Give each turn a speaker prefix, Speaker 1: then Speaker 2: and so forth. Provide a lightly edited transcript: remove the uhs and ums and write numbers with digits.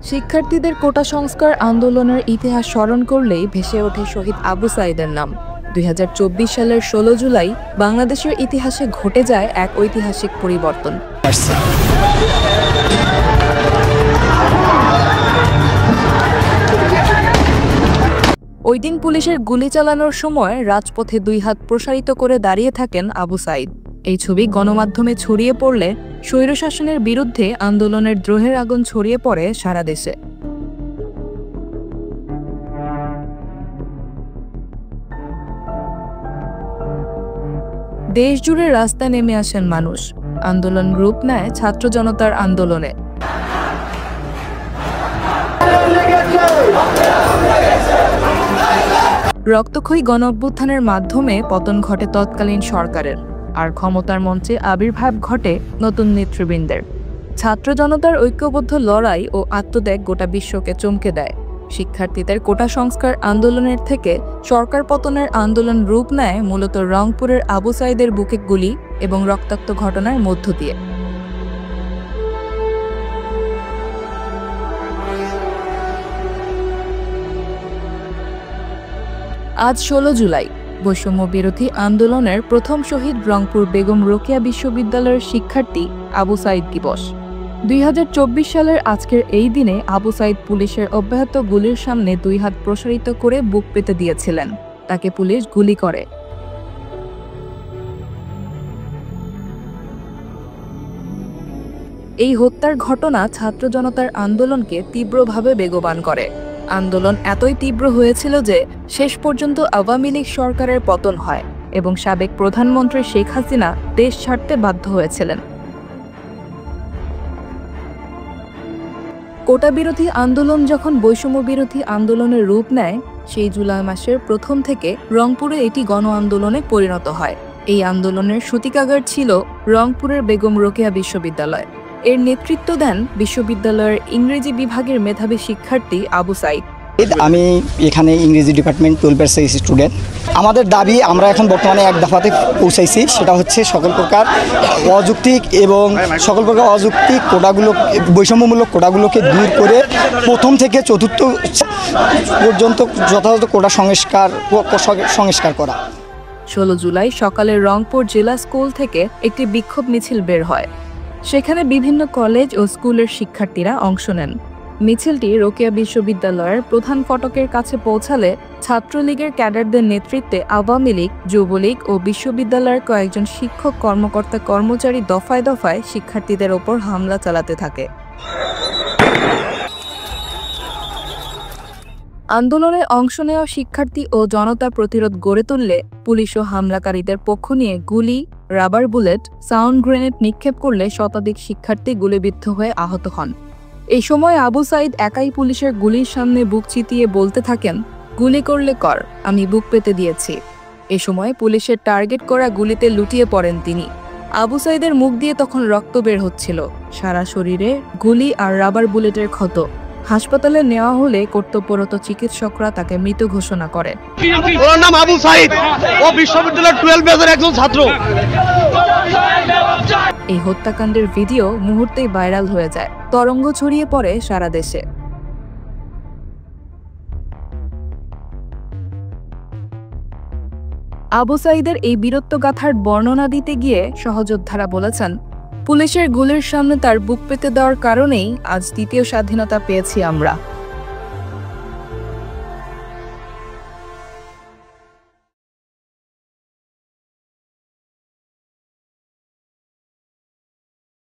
Speaker 1: শিক্ষার্থীদের কোটা সংস্কার আন্দোলনের ইতিহাস স্মরণ করলেই ভেসে ওঠে শহীদ আবু সাঈদের নাম। 2024 সালের 16 জুলাই বাংলাদেশের ইতিহাসে ঘটে যায় এক ঐতিহাসিক পরিবর্তন। ওই দিন পুলিশের গুলি চালানোর সময় রাজপথে 2 হাত প্রসারিত করে দাঁড়িয়ে থাকেন আবু সাঈদ। এই ছবি গণমাধ্যমে ছড়িয়ে পড়লে স্বৈরশাসনের বিরুদ্ধে আন্দোলনের দ্রোহের আগুন ছড়িয়ে পড়ে সারা দেশে। দেশ জুড়ে রাস্তায় নেমে আসেন মানুষ। আন্দোলন রূপ নেয় ছাত্র জনতার আন্দোলনে। রক্তক্ষয়ী গণঅভ্যুত্থানের মাধ্যমে পতন ঘটে তৎকালীন সরকারের, আর ক্ষমতার মঞ্চে আবির্ভাব ঘটে নতুন নেতৃবৃন্দের। ছাত্র জনতার ঐক্যবদ্ধ লড়াই ও আত্মত্যাগ গোটা বিশ্বকে চমকে দেয়। শিক্ষার্থীদের কোটা সংস্কার আন্দোলনের থেকে সরকার পতনের আন্দোলন রূপ নেয় মূলত রংপুরের আবু সাঈদের বুকে গুলি এবং রক্তাক্ত ঘটনার মধ্য দিয়ে। আজ 16 জুলাই বৈষম্য বিরোধী আন্দোলনের প্রথম শহীদ রংপুর বেগম রোকেয়া বিশ্ববিদ্যালয়ের শিক্ষার্থী আবু সাঈদ দিবস। 2024 সালের আজকের এই দিনে আবু সাঈদ পুলিশের অব্যাহত গুলির সামনে 2 হাত প্রসারিত করে বুক পেতে দিয়েছিলেন। তাকে পুলিশ গুলি করে। এই হত্যার ঘটনা ছাত্র জনতার আন্দোলনকে তীব্রভাবে বেগবান করে। আন্দোলন এতই তীব্র হয়েছিল যে শেষ পর্যন্ত আওয়ামী লীগ সরকারের পতন হয় এবং সাবেক প্রধানমন্ত্রী শেখ হাসিনা দেশ ছাড়তে বাধ্য হয়েছিলেন। কোটা বিরোধী আন্দোলন যখন বৈষম্য বিরোধী আন্দোলনের রূপ নেয়, সেই জুলাই মাসের প্রথম থেকে রংপুরে এটি গণ আন্দোলনে পরিণত হয়। এই আন্দোলনের সূতিকাগার ছিল রংপুরের বেগম রোকেয়া বিশ্ববিদ্যালয়। এর নেতৃত্ব দেন বিশ্ববিদ্যালয়ের ইংরেজি বিভাগের মেধাবী শিক্ষার্থী আবু সাঈদ।
Speaker 2: আমি এখানে ইংরেজি ডিপার্টমেন্ট 12 স্টুডেন্ট। আমাদের দাবি আমরা এখন বর্তমানে এক দফাতে পৌঁছাইছি, সেটা হচ্ছে সকল প্রকার অযৌক্তিক এবং সকল প্রকার অযৌক্তিক কোটাগুলো, বৈষম্যমূলক কোটাগুলোকে দূর করে প্রথম থেকে চতুর্থ পর্যন্ত যথাযথ কোটা সংস্কার করা।
Speaker 1: 16 জুলাই সকালে রংপুর জেলা স্কুল থেকে একটি বিক্ষোভ মিছিল বের হয়। সেখানে বিভিন্ন কলেজ ও স্কুলের শিক্ষার্থীরা অংশ নেন। মিছিলটি রোকেয়া বিশ্ববিদ্যালয়ের প্রধান ফটকের কাছে পৌঁছালে ছাত্রলীগের ক্যাডারদের নেতৃত্বে আওয়ামী লীগ, যুবলীগ ও বিশ্ববিদ্যালয়ের কয়েকজন শিক্ষক, কর্মকর্তা, কর্মচারী দফায় দফায় শিক্ষার্থীদের ওপর হামলা চালাতে থাকে। আন্দোলনে অংশ নেওয়া শিক্ষার্থী ও জনতা প্রতিরোধ গড়ে তুললে পুলিশ ও হামলাকারীদের পক্ষ নিয়ে গুলি, রাবার বুলেট, সাউন্ড গ্রেনেড নিক্ষেপ করলে শতাধিক শিক্ষার্থী গুলিবিদ্ধ হয়ে আহত হন। এই সময় আবু সাঈদ একাই পুলিশের গুলির সামনে বুক চিতিয়ে বলতে থাকেন, গুলি করলে কর, আমি বুক পেতে দিয়েছি। এ সময় পুলিশের টার্গেট করা গুলিতে লুটিয়ে পড়েন তিনি। আবু সাঈদের মুখ দিয়ে তখন রক্ত বের হচ্ছিল, সারা শরীরে গুলি আর রাবার বুলেটের ক্ষত। হাসপাতালে নেওয়া হলে কর্তব্যরত চিকিৎসকরা তাকে মৃত ঘোষণা করে।
Speaker 3: ওর নাম আবু সাঈদ, ও বিশ্ববিদ্যালয়ের 12 ব্যাচের একজন ছাত্র।
Speaker 1: এই হত্যাকাণ্ডের ভিডিও মুহূর্তেই ভাইরাল হয়ে যায়, তরঙ্গ ছড়িয়ে পড়ে সারা দেশে। আবু সাঈদের এই বীরত্বগাথার বর্ণনা দিতে গিয়ে সহযোদ্ধারা বলেছেন, পুলিশের গুলির সামনে তার বুক পেতে দেওয়ার কারণেই আজ দ্বিতীয় স্বাধীনতা পেয়েছি আমরা।